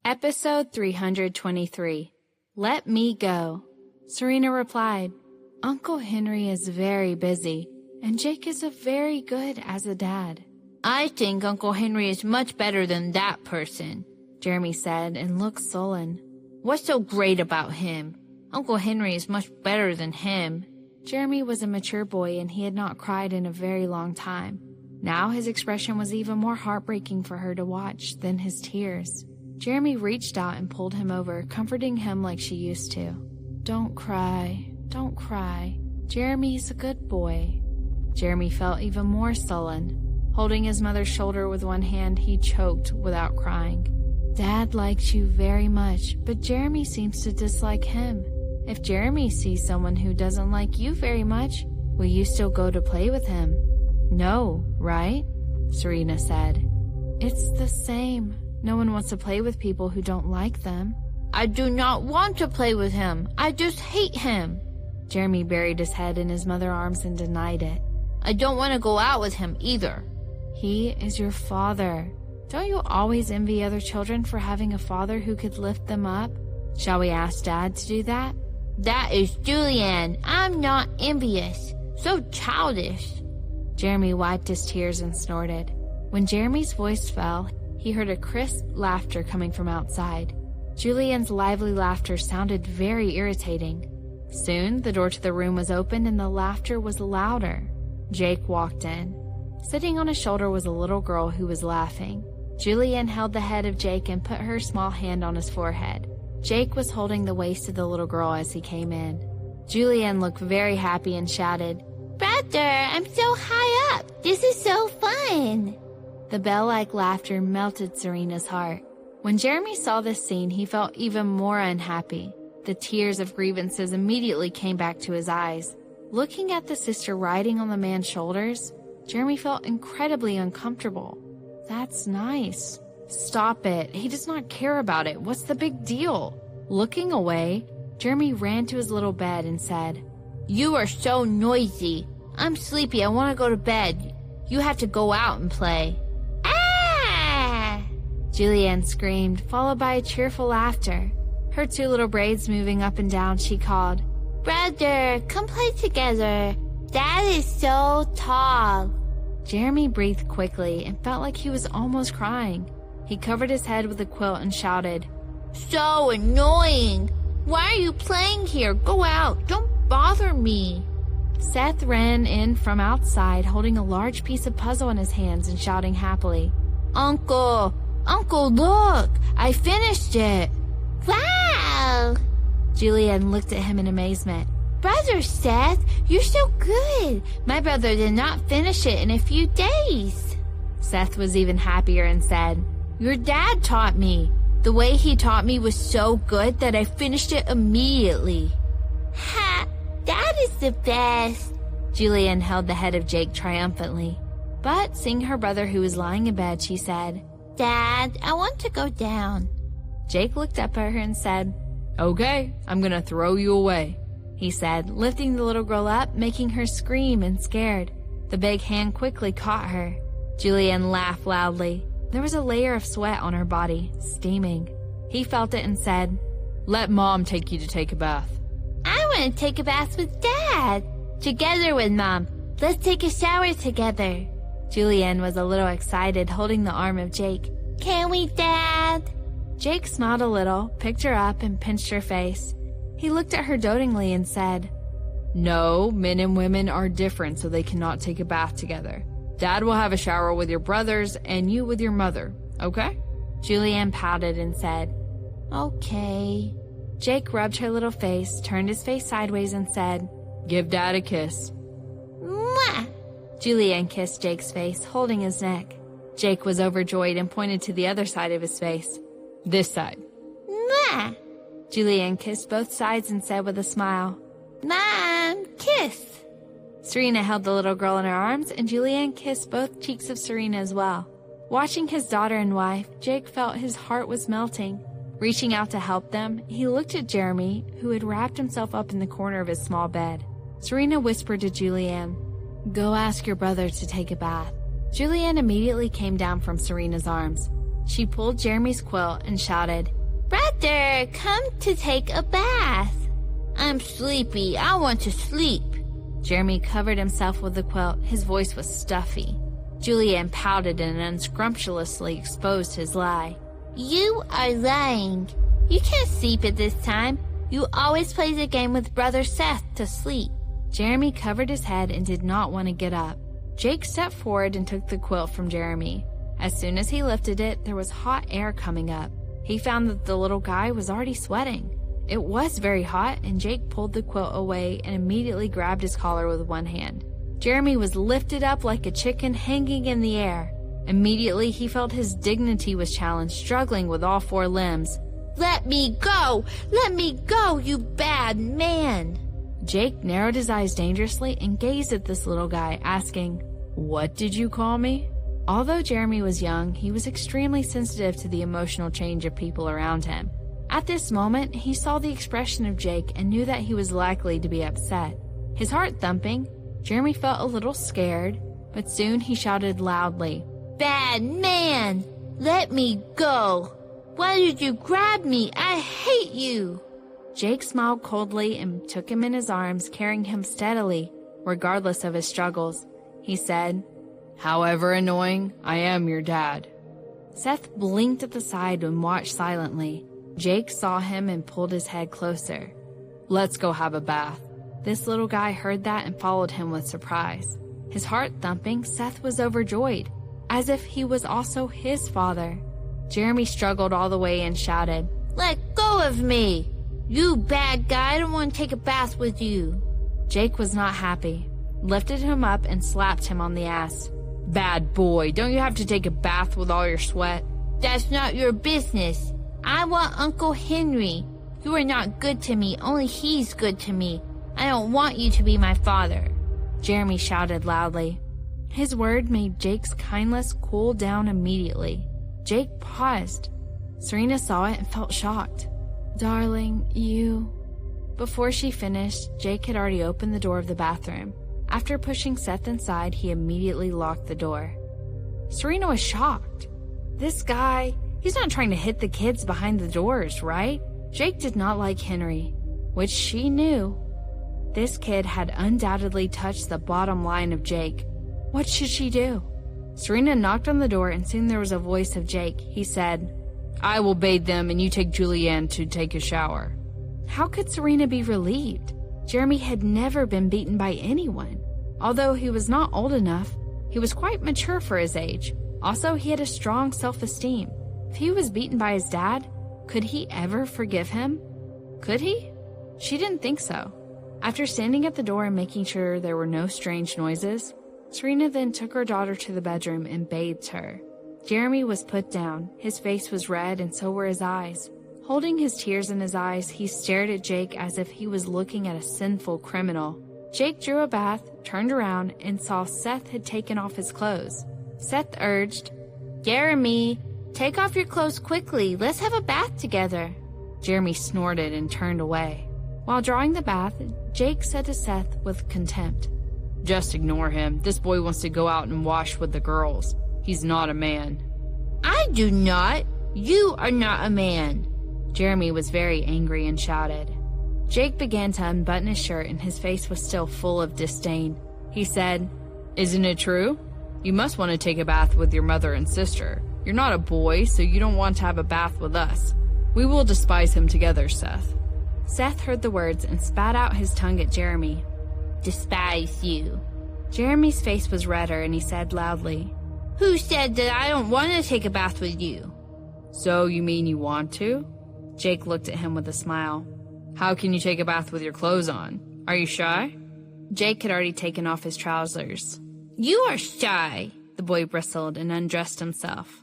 Episode 323. Let Me Go. Serena replied, Uncle Henry is very busy, and Jake is very good as a dad. I think Uncle Henry is much better than that person, Jeremy said and looked sullen. What's so great about him? Uncle Henry is much better than him. Jeremy was a mature boy and he had not cried in a very long time. Now his expression was even more heartbreaking for her to watch than his tears. Jeremy reached out and pulled him over, comforting him like she used to. Don't cry, don't cry. Jeremy's a good boy. Jeremy felt even more sullen. Holding his mother's shoulder with one hand, he choked without crying. Dad likes you very much, but Jeremy seems to dislike him. If Jeremy sees someone who doesn't like you very much, will you still go to play with him? No, right? Serena said. It's the same. No one wants to play with people who don't like them. I do not want to play with him. I just hate him. Jeremy buried his head in his mother's arms and denied it. I don't want to go out with him either. He is your father. Don't you always envy other children for having a father who could lift them up? Shall we ask Dad to do that? That is Julianne. I'm not envious. So childish. Jeremy wiped his tears and snorted. When Jeremy's voice fell, he heard a crisp laughter coming from outside. Julianne's lively laughter sounded very irritating. Soon, the door to the room was opened and the laughter was louder. Jake walked in. Sitting on his shoulder was a little girl who was laughing. Julianne held the head of Jake and put her small hand on his forehead. Jake was holding the waist of the little girl as he came in. Julianne looked very happy and shouted, Brother, I'm so high up. This is so fun. The bell-like laughter melted Serena's heart. When Jeremy saw this scene, he felt even more unhappy. The tears of grievances immediately came back to his eyes. Looking at the sister riding on the man's shoulders, Jeremy felt incredibly uncomfortable. That's nice. Stop it. He does not care about it. What's the big deal? Looking away, Jeremy ran to his little bed and said, You are so noisy. I'm sleepy. I want to go to bed. You have to go out and play. Julianne screamed, followed by a cheerful laughter. Her two little braids moving up and down, she called, Brother, come play together. Dad is so tall. Jeremy breathed quickly and felt like he was almost crying. He covered his head with a quilt and shouted, So annoying. Why are you playing here? Go out. Don't bother me. Seth ran in from outside holding a large piece of puzzle in his hands and shouting happily, Uncle, look! I finished it! Wow! Julianne looked at him in amazement. Brother Seth, you're so good! My brother did not finish it in a few days. Seth was even happier and said, Your dad taught me. The way he taught me was so good that I finished it immediately. Ha! Dad is the best! Julianne held the head of Jake triumphantly. But seeing her brother who was lying in bed, she said, Dad, I want to go down. Jake looked up at her and said, Okay, I'm gonna throw you away, he said, lifting the little girl up, making her scream and scared. The big hand quickly caught her. Julianne laughed loudly. There was a layer of sweat on her body, steaming. He felt it and said, Let Mom take you to take a bath. I want to take a bath with Dad. Together with Mom. Let's take a shower together. Julianne was a little excited, holding the arm of Jake. Can we, Dad? Jake smiled a little, picked her up, and pinched her face. He looked at her dotingly and said, No, men and women are different, so they cannot take a bath together. Dad will have a shower with your brothers and you with your mother, okay? Julianne pouted and said, Okay. Jake rubbed her little face, turned his face sideways, and said, Give Dad a kiss. Mwah! Julianne kissed Jake's face, holding his neck. Jake was overjoyed and pointed to the other side of his face. This side. Mwah! Julianne kissed both sides and said with a smile, Mom, kiss! Serena held the little girl in her arms, and Julianne kissed both cheeks of Serena as well. Watching his daughter and wife, Jake felt his heart was melting. Reaching out to help them, he looked at Jeremy, who had wrapped himself up in the corner of his small bed. Serena whispered to Julianne, Go ask your brother to take a bath. Julianne immediately came down from Serena's arms. She pulled Jeremy's quilt and shouted, Brother, come to take a bath. I'm sleepy. I want to sleep. Jeremy covered himself with the quilt. His voice was stuffy. Julianne pouted and unscrumptiously exposed his lie. You are lying. You can't sleep at this time. You always play the game with Brother Seth to sleep. Jeremy covered his head and did not want to get up. Jake stepped forward and took the quilt from Jeremy. As soon as he lifted it, there was hot air coming up. He found that the little guy was already sweating. It was very hot, and Jake pulled the quilt away and immediately grabbed his collar with one hand. Jeremy was lifted up like a chicken hanging in the air. Immediately, he felt his dignity was challenged, struggling with all four limbs. Let me go! Let me go, you bad man! Jake narrowed his eyes dangerously and gazed at this little guy, asking, "What did you call me?" Although Jeremy was young, he was extremely sensitive to the emotional change of people around him. At this moment, he saw the expression of Jake and knew that he was likely to be upset. His heart thumping, Jeremy felt a little scared, but soon he shouted loudly, Bad man! Let me go! Why did you grab me? I hate you! Jake smiled coldly and took him in his arms, carrying him steadily, regardless of his struggles. He said, "However annoying, I am your dad." Seth blinked at the side and watched silently. Jake saw him and pulled his head closer. "Let's go have a bath." This little guy heard that and followed him with surprise. His heart thumping, Seth was overjoyed, as if he was also his father. Jeremy struggled all the way and shouted, Let go of me! You bad guy, I don't want to take a bath with you. Jake was not happy, lifted him up and slapped him on the ass. "Bad boy, don't you have to take a bath with all your sweat?" That's not your business. I want Uncle Henry. You are not good to me, only he's good to me. I don't want you to be my father. Jeremy shouted loudly. His word made Jake's kindness cool down immediately. Jake paused. Serena saw it and felt shocked. "Darling, you..." Before she finished, Jake had already opened the door of the bathroom. After pushing Seth inside, he immediately locked the door. Serena was shocked. This guy, he's not trying to hit the kids behind the doors, right? Jake did not like Henry, which she knew. This kid had undoubtedly touched the bottom line of Jake. What should she do? Serena knocked on the door and soon there was a voice of Jake. He said, "I will bathe them and you take Julianne to take a shower." How could Serena be relieved? Jeremy had never been beaten by anyone. Although he was not old enough, he was quite mature for his age. Also, he had a strong self-esteem. If he was beaten by his dad, could he ever forgive him? Could he? She didn't think so. After standing at the door and making sure there were no strange noises, Serena then took her daughter to the bedroom and bathed her. Jeremy was put down. His face was red and so were his eyes. Holding his tears in his eyes, he stared at Jake as if he was looking at a sinful criminal. Jake drew a bath, turned around, and saw Seth had taken off his clothes. Seth urged, Jeremy, take off your clothes quickly. Let's have a bath together. Jeremy snorted and turned away. While drawing the bath, Jake said to Seth with contempt, "Just ignore him. This boy wants to go out and wash with the girls. He's not a man." I do not. You are not a man. Jeremy was very angry and shouted. Jake began to unbutton his shirt and his face was still full of disdain. He said, "Isn't it true? You must want to take a bath with your mother and sister. You're not a boy, so you don't want to have a bath with us. We will despise him together, Seth." Seth heard the words and spat out his tongue at Jeremy. Despise you. Jeremy's face was redder and he said loudly, Who said that I don't want to take a bath with you? "So you mean you want to?" Jake looked at him with a smile. "How can you take a bath with your clothes on? Are you shy?" Jake had already taken off his trousers. You are shy. The boy bristled and undressed himself.